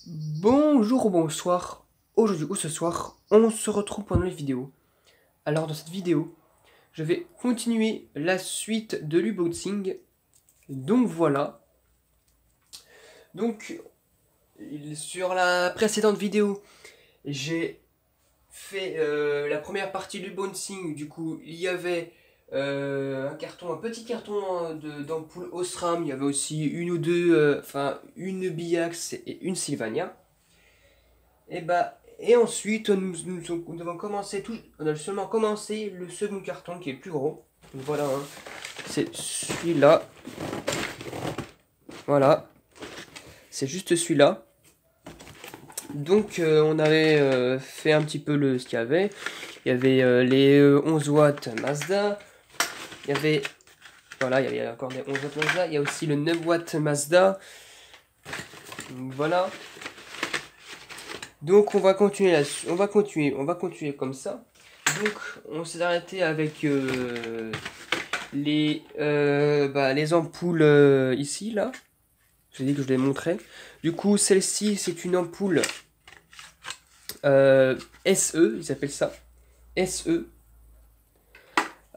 Bonjour ou bonsoir, aujourd'hui ou ce soir, on se retrouve pour une nouvelle vidéo. Alors dans cette vidéo, je vais continuer la suite de l'unboxing. Donc voilà. Donc sur la précédente vidéo, j'ai fait la première partie de l'unboxing. Du coup, il y avait un petit carton d'ampoule Osram. Il y avait aussi une ou deux, une Biax et une Sylvania. Et ensuite, nous avons commencé on a seulement commencé le second carton qui est le plus gros. Donc voilà, hein. C'est celui-là. Voilà, c'est juste celui-là. Donc on avait fait un petit peu ce qu'il y avait. Il y avait les 11 watts Mazda. Il y avait, voilà, il y avait encore des 11 watts Mazda. Il y a aussi le 9 watts Mazda. Donc voilà. Donc on va continuer là-dessus. On va continuer comme ça. Donc on s'est arrêté avec les ampoules ici, là. J'ai dit que je les montrais. Du coup, celle-ci, c'est une ampoule SE, ils appellent ça. SE.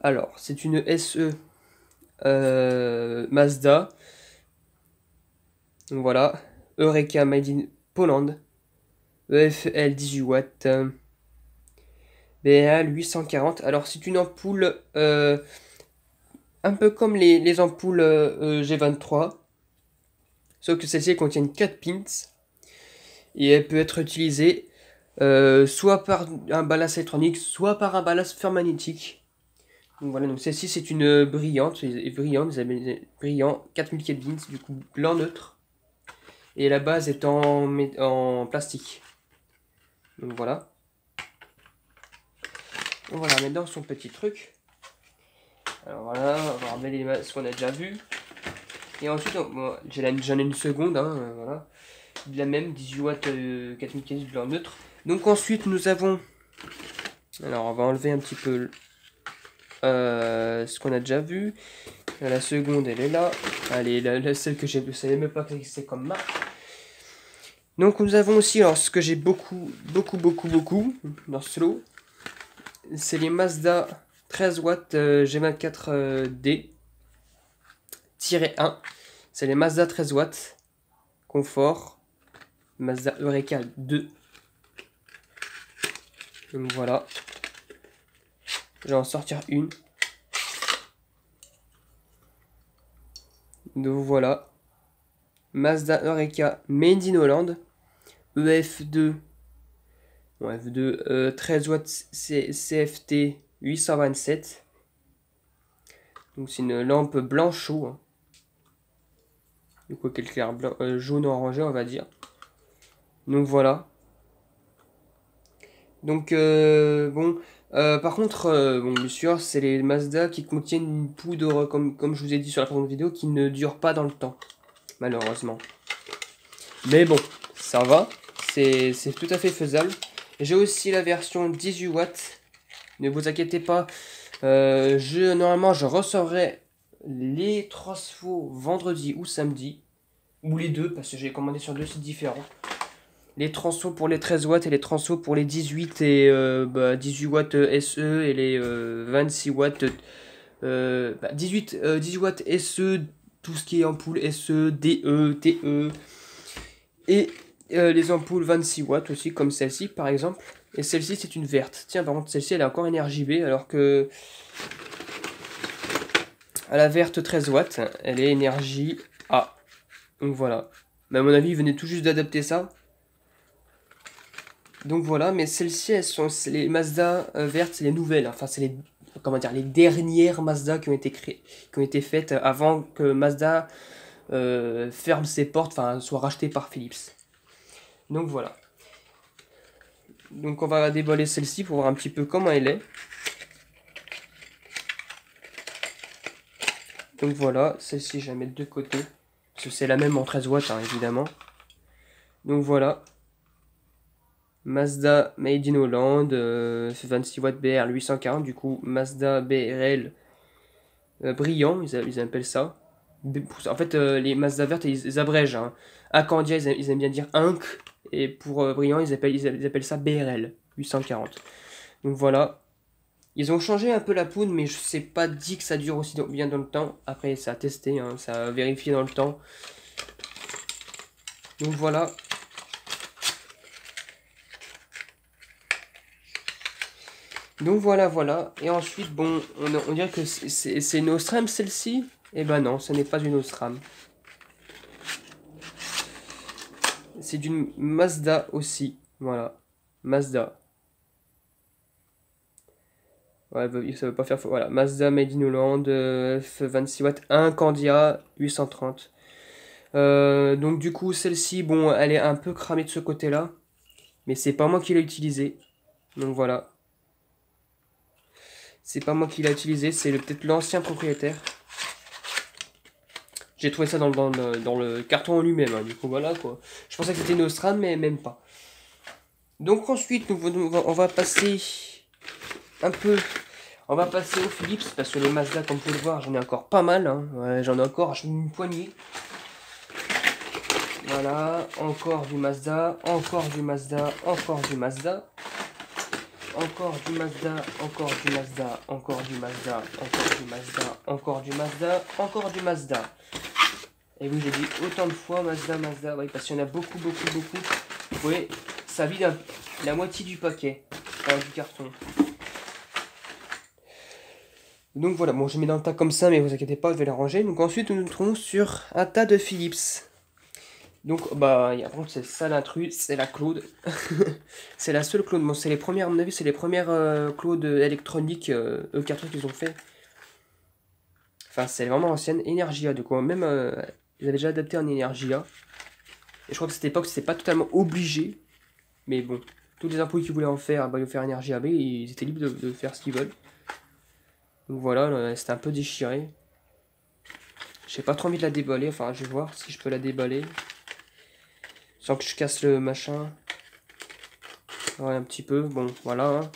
Alors, c'est une SE Mazda. Donc voilà. Eureka Made in Poland. EFL 18 watts. BL 840. Alors, c'est une ampoule un peu comme les ampoules G23. Sauf que celles-ci contiennent 4 pins. Et elle peut être utilisée soit par un ballast électronique, soit par un ballast fermagnétique. Donc voilà, donc celle-ci c'est une brillante, brillant 4000 kelvins, du coup blanc neutre. Et la base est en plastique. Donc voilà. On va la remettre dans son petit truc. Alors voilà, on va remettre ce qu'on a déjà vu. Et ensuite, bon, j'en ai une seconde, hein, voilà. De la même, 18 watts 4000 kelvins blanc neutre. Donc ensuite nous avons, alors on va enlever un petit peu ce qu'on a déjà vu. La seconde elle est là. Allez, celle que je ne savais même pas que c'est comme marque. Donc nous avons aussi, alors ce que j'ai beaucoup dans ce lot, c'est les Mazda 13 watts G24D-1. C'est les Mazda 13 watts confort Mazda Eureka 2. Donc voilà. Je vais en sortir une. Donc voilà. Mazda Eureka Made in Holland. EF2. Bon, F2 13 watts CFT 827. Donc c'est une lampe blanc chaud. Hein. Du coup, quel clair blanc, jaune orangé, on va dire. Donc voilà. Donc bon. Par contre, bon, bien sûr, c'est les Mazda qui contiennent une poudre, comme je vous ai dit sur la première vidéo, qui ne dure pas dans le temps, malheureusement. Mais bon, ça va, c'est tout à fait faisable. J'ai aussi la version 18 watts, ne vous inquiétez pas, normalement je recevrai les transfos vendredi ou samedi, ou les deux, parce que j'ai commandé sur deux sites différents. Les transfos pour les 13 watts et les transfos pour les 18 et 18 watts SE et les 26 watts 18 watts SE, tout ce qui est ampoule SE, DE, TE et les ampoules 26 watts aussi comme celle-ci par exemple. Et celle-ci c'est une verte. Tiens, par contre celle-ci elle est encore RGB alors que à la verte 13 watts elle est énergie A. Donc voilà. Mais à mon avis ils venaient tout juste d'adapter ça. Donc voilà, mais celles-ci, les Mazda vertes, c'est les nouvelles. Enfin, c'est les dernières Mazda qui ont été créées, qui ont été faites avant que Mazda ferme ses portes, enfin, soit racheté par Philips. Donc voilà. Donc on va déballer celle-ci pour voir un petit peu comment elle est. Donc voilà, celle-ci, je vais la mettre de côté. Parce que c'est la même en 13 watts, hein, évidemment. Donc voilà. Mazda Made in Holland, 26 watts BR 840, du coup Mazda BRL brillant, ils appellent ça. En fait, les Mazda vertes, ils abrègent. Hein. Acandia, ils aiment bien dire Inc. Et pour brillant, ils appellent ça BRL 840. Donc voilà. Ils ont changé un peu la poudre, mais je sais pas dit que ça dure aussi bien dans le temps. Après, ça a testé, hein, ça a vérifié dans le temps. Donc voilà. Donc voilà. Et ensuite, bon, on dirait que c'est une Osram celle-ci. Eh ben non, ce n'est pas une Osram. C'est d'une Mazda aussi. Voilà. Mazda. Ouais, ça veut pas faire faux. Voilà. Mazda Made in Holland, 26 watts, 1 Candia 830. Donc du coup, celle-ci, bon, elle est un peu cramée de ce côté-là. Mais c'est pas moi qui l'ai utilisée. Donc voilà. C'est pas moi qui l'ai utilisé, c'est peut-être l'ancien propriétaire. J'ai trouvé ça dans le carton en lui-même, hein, du coup voilà quoi. Je pensais que c'était une Osram, mais même pas. Donc ensuite, on va passer un peu... On va passer au Philips, parce que les Mazda, comme vous pouvez le voir, j'en ai encore pas mal. Hein. Ouais, j'en ai encore une poignée. Voilà, encore du Mazda, encore du Mazda, encore du Mazda. Encore du Mazda, encore du Mazda, encore du Mazda, encore du Mazda, encore du Mazda, encore du Mazda. Et oui, j'ai dit autant de fois Mazda, oui, parce qu'il y en a beaucoup. Vous voyez, ça vide la moitié du paquet, du carton. Donc voilà, bon, je mets dans le tas comme ça, mais vous inquiétez pas, je vais les ranger. Donc ensuite, nous nous trouvons sur un tas de Philips. Donc, bah, par contre, c'est ça l'intrus, c'est la Claude. C'est la seule Claude. Bon, c'est les premières, à mon avis, c'est les premières Claude électroniques E4 qu'ils ont fait. Enfin, c'est vraiment ancienne. Energia, du coup, même, ils avaient déjà adapté en Energia. Et je crois que cette époque, c'était pas totalement obligé. Mais bon, tous les employés qui voulaient en faire, bah, ils faire Energia AB, ils étaient libres de faire ce qu'ils veulent. Donc voilà, c'était un peu déchiré. J'ai pas trop envie de la déballer, enfin, je vais voir si je peux la déballer. Sans que je casse le machin. Ouais, un petit peu, bon, voilà. Hein.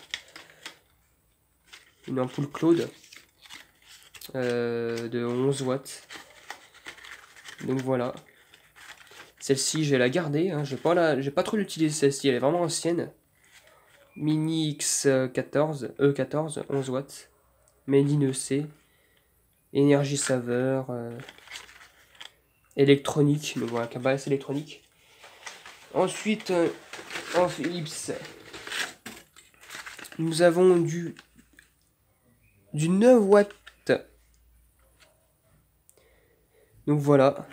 Une ampoule Claude. De 11 watts. Donc voilà. Celle-ci, je vais la garder. Hein. Je vais pas trop l'utiliser celle-ci. Elle est vraiment ancienne. Mini X14, E14, 11 watts. Made in EC. Énergie saveur. Électronique. Donc voilà, cabas électronique. Ensuite, en Philips, nous avons du 9 watts. Donc voilà.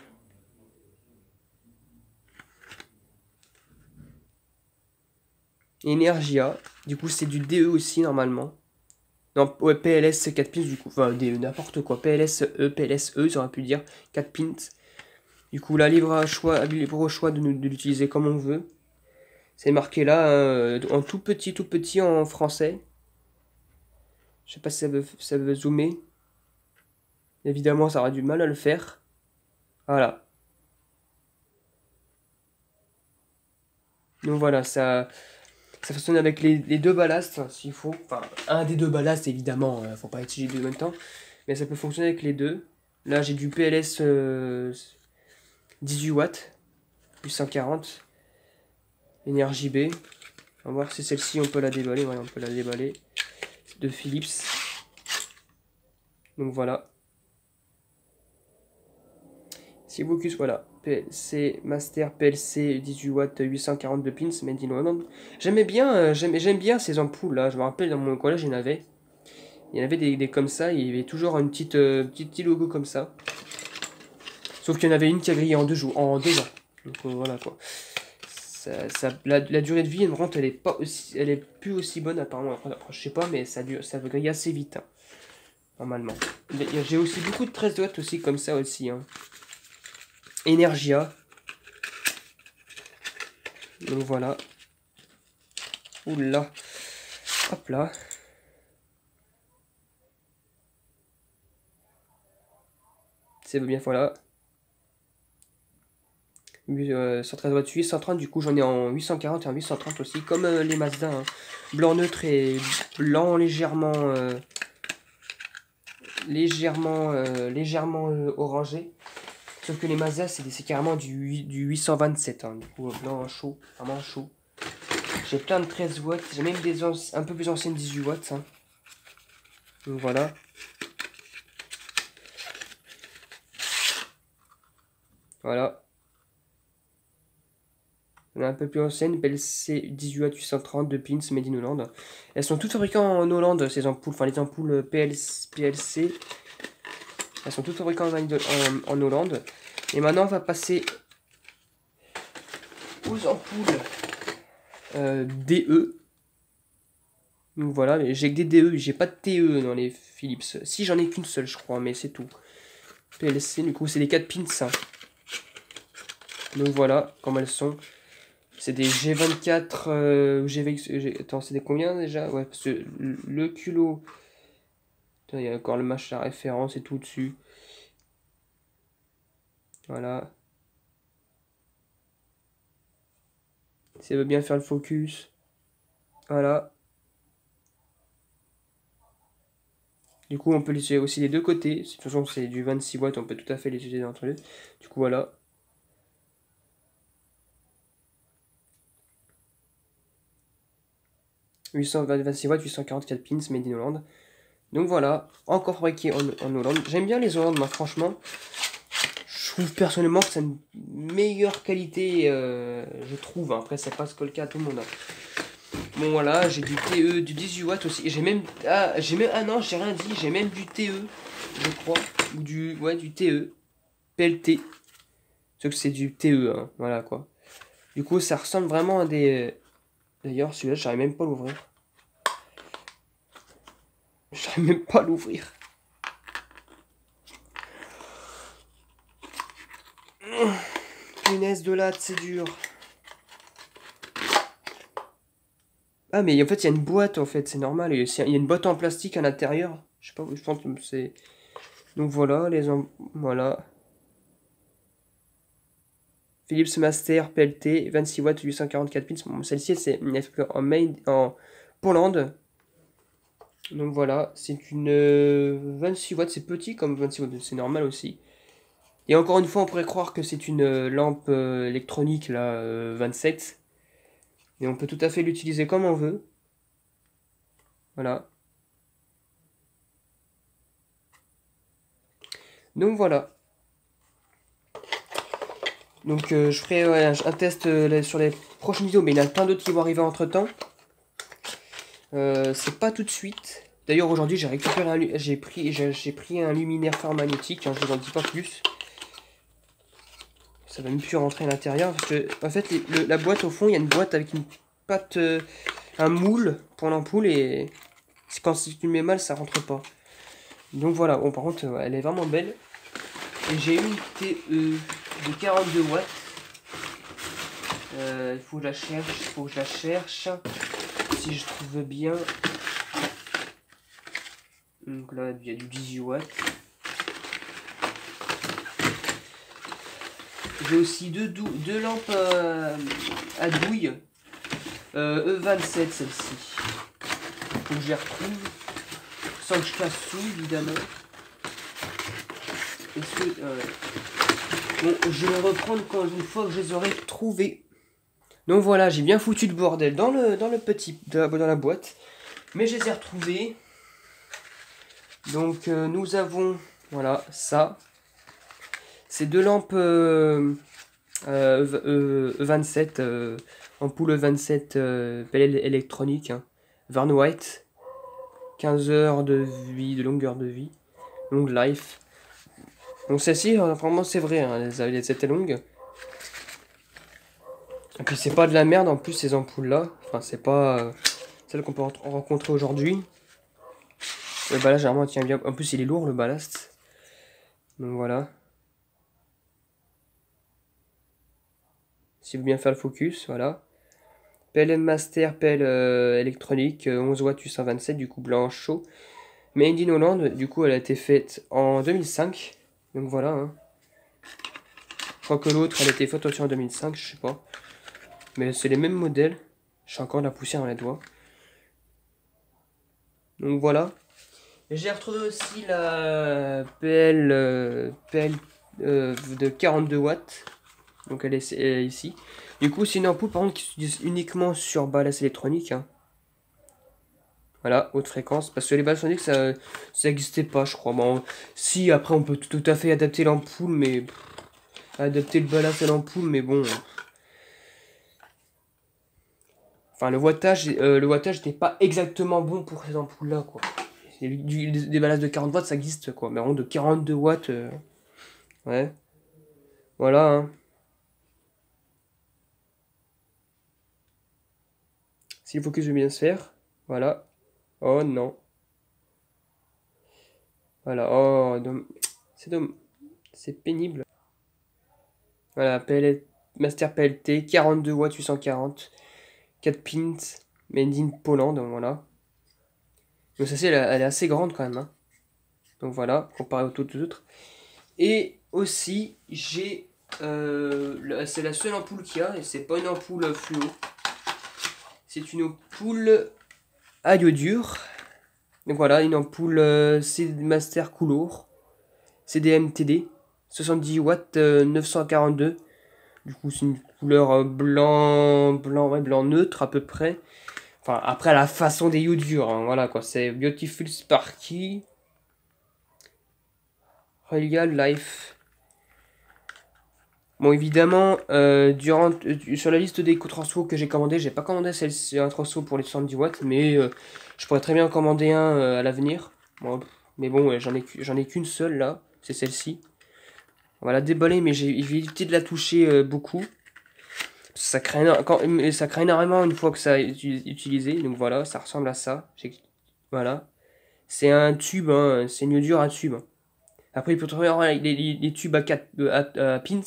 Energia. Du coup, c'est du DE aussi, normalement. Non, ouais, PLS 4 pins, du coup. Enfin, DE, n'importe quoi. PLSE, PLSE, ça aurait pu dire. 4 pins. Du coup, là, libre au choix de l'utiliser comme on veut. C'est marqué là, en tout petit en français. Je sais pas si ça veut zoomer. Évidemment, ça aura du mal à le faire. Voilà. Donc voilà, ça fonctionne avec les deux ballasts, s'il faut. Enfin, un des deux ballasts, évidemment, faut pas utiliser les deux en même temps. Mais ça peut fonctionner avec les deux. Là, j'ai du PLS 18 watts, plus 140. Énergie B. On va voir si celle-ci, on peut la déballer. Ouais, on peut la déballer. De Philips. Donc voilà. Si Focus, voilà. PLC Master PLC 18 watts 842 pins made in Holland. J'aime bien ces ampoules là. Je me rappelle dans mon collège il y en avait. Il y en avait des comme ça. Il y avait toujours une petit logo comme ça. Sauf qu'il y en avait une qui a grillé en 2 jours, en 2 ans. Donc voilà quoi. La durée de vie, elle est pas aussi, elle est plus aussi bonne apparemment. Après, je sais pas, mais ça veut griller assez vite. Hein, normalement. J'ai aussi beaucoup de 13 watts aussi comme ça aussi. Hein. Energia. Donc voilà. Oula. Hop là. C'est bien, voilà. 113 watts 830, du coup j'en ai en 840 et en 830 aussi, comme les Mazda. Hein. Blanc neutre et blanc légèrement légèrement orangé. Sauf que les Mazda, c'est carrément du 827. Hein. Du coup, blanc chaud, vraiment chaud. J'ai plein de 13 watts. J'ai même des un peu plus anciennes 18 watts. Hein. Donc voilà. Voilà. On a un peu plus ancienne, PLC 18 watts 830 de pins made in Hollande. Elles sont toutes fabriquées en Hollande, ces ampoules. Enfin, les ampoules PLC. Elles sont toutes fabriquées en Hollande. Et maintenant, on va passer aux ampoules DE. Donc voilà, j'ai que des DE, j'ai pas de TE dans les Philips. Si, j'en ai qu'une seule, je crois, mais c'est tout. PLC, du coup, c'est les 4 pins. Hein. Donc voilà, comme elles sont. C'est des G24, attends, c'est des combien déjà? Ouais, parce que le culot... Il y a encore le machin à référence et tout dessus. Voilà. Si elle veut bien faire le focus. Voilà. Du coup, on peut l'utiliser aussi des deux côtés. De toute façon, c'est du 26 watts, on peut tout à fait l'utiliser entre les deux. Du coup, voilà. « 826 watts, 844 pins, made in Hollande. » Donc voilà, encore fabriqué en Hollande. J'aime bien les Hollandes, moi, franchement. Je trouve personnellement que c'est une meilleure qualité, je trouve. Hein. Après, c'est pas ce que le cas à tout le monde. Hein. Bon, voilà, j'ai du TE, du 18 watts aussi. J'ai même. Ah non, j'ai rien dit. J'ai même du TE, je crois. Ou du. Ouais, du TE. PLT. Sauf que c'est du TE, hein. Voilà quoi. Du coup, ça ressemble vraiment à des. D'ailleurs, celui-là, j'arrive même pas à l'ouvrir. J'arrive même pas à l'ouvrir. Punaise de latte, c'est dur. Ah, mais en fait, il y a une boîte, en fait, c'est normal. Il y a une boîte en plastique à l'intérieur. Je sais pas, je pense que c'est... Donc voilà, voilà. Philips Master PLT, 26 watts, 844 pins. Bon, celle-ci, c'est en Pologne. Donc voilà, c'est une 26 watts, c'est petit comme 26 watts, c'est normal aussi. Et encore une fois, on pourrait croire que c'est une lampe électronique, là, 27. Mais on peut tout à fait l'utiliser comme on veut. Voilà. Donc voilà. Donc je ferai un test sur les prochaines vidéos, mais il y en a plein d'autres qui vont arriver entre temps. C'est pas tout de suite. D'ailleurs aujourd'hui j'ai récupéré j'ai pris un luminaire phare magnétique, hein, je vous en dis pas plus. Ça va même plus rentrer à l'intérieur parce que en fait la boîte au fond, il y a une boîte avec une patte, un moule pour l'ampoule et quand tu le mets mal ça rentre pas. Donc voilà, bon par contre elle est vraiment belle. Et j'ai une TE de 42 watts. Il faut que je la cherche, si je trouve bien. Donc là, il y a du 18 watts. J'ai aussi deux lampes à douille. E27 celle-ci. Faut que je les retrouve. Sans que je casse tout, évidemment. Est-ce que... Bon, je vais les reprendre une fois que je les aurai trouvées. Donc voilà, j'ai bien foutu de bordel dans la boîte. Mais je les ai retrouvés. Donc nous avons, voilà, ça. Ces deux lampes 27, ampoule 27 pelle électronique, hein, Varn White, 15 heures de vie, de longueur de vie, long life. Donc celle-ci, vraiment c'est vrai, hein, elles étaient longues. Et puis c'est pas de la merde en plus ces ampoules là, enfin c'est pas celle qu'on peut rencontrer aujourd'hui. Le ballast généralement tient bien, en plus il est lourd le ballast. Donc voilà. Si vous bien faire le focus, voilà. PLM Master, pelle électronique, 11 watts 827, du coup blanc chaud. Made in Hollande, du coup elle a été faite en 2005. Donc voilà. Hein. Je crois que l'autre elle a été faite aussi en 2005, je sais pas. Mais c'est les mêmes modèles. J'ai encore de la poussière dans les doigts. Donc voilà. J'ai retrouvé aussi la PL de 42 watts. Donc elle est ici. Du coup, c'est une ampoule par contre qui s'utilise uniquement sur balance électronique. Hein. Voilà, haute fréquence. Parce que les balles soniques, ça n'existait pas, je crois. Bon, si, après, on peut tout à fait adapter l'ampoule, mais... adapter le balance à l'ampoule, mais bon... Enfin, le wattage n'était pas exactement bon pour ces ampoules-là, quoi. Des balances de 40 watts, ça existe, quoi. Mais vraiment, de 42 watts... ouais. Voilà, hein. Si le focus veut bien se faire. Voilà. Oh, non. Voilà, oh, c'est pénible. Voilà, Master PLT, 42 watts 840, 4 pins, made in Poland, donc voilà. Donc ça, elle est assez grande quand même. Hein. Donc voilà, comparé aux autres. Et aussi, j'ai, c'est la seule ampoule qu'il y a, et c'est pas une ampoule fluo. C'est une ampoule à iodure. Donc voilà, une ampoule Master Couleur, CDMTD. 70 watts 942. Du coup, c'est une couleur blanc neutre à peu près. Enfin, après la façon des iodures, hein, voilà quoi. C'est Beautiful Sparky. Real Life. Bon, évidemment, sur la liste des transfos que j'ai commandé, j'ai pas commandé un transfo pour les 70 watts, mais je pourrais très bien en commander un à l'avenir. Bon, mais bon, ouais, j'en ai qu'une seule là, c'est celle-ci. On va la déballer, mais j'ai évité de la toucher beaucoup. Ça craint énormément une fois que ça est utilisé. Donc voilà, ça ressemble à ça. Voilà. C'est un tube, hein, c'est une iodure à tube. Après, il peut trouver les tubes à pins.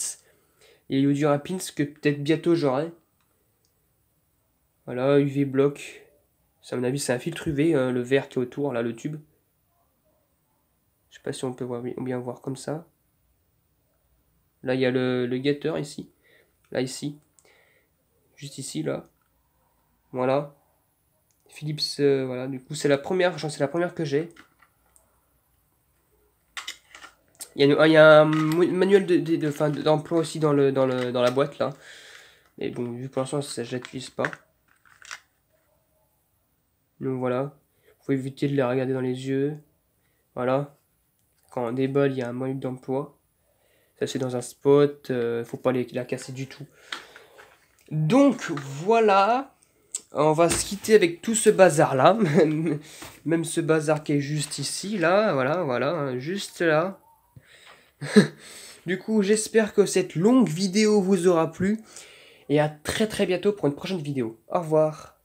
Et iodure à pins que peut-être bientôt j'aurai. Voilà, UV bloc. À mon avis, c'est un filtre UV, hein, le vert qui est autour, là, le tube. Je sais pas si on peut bien voir comme ça. Là, il y a le guetteur ici. Là, ici. Juste ici, là. Voilà. Philips, voilà. Du coup, c'est la première que j'ai. Il y a un manuel d'emploi aussi dans la boîte, là. Mais bon, vu pour l'instant, je l'utilise pas. Donc voilà. Faut éviter de les regarder dans les yeux. Voilà. Quand on déballe, il y a un manuel d'emploi. Ça, c'est dans un spot. Faut pas la casser du tout. Donc, voilà. On va se quitter avec tout ce bazar-là. Même ce bazar qui est juste ici, là. Voilà. Hein, juste là. Du coup, j'espère que cette longue vidéo vous aura plu. Et à très bientôt pour une prochaine vidéo. Au revoir.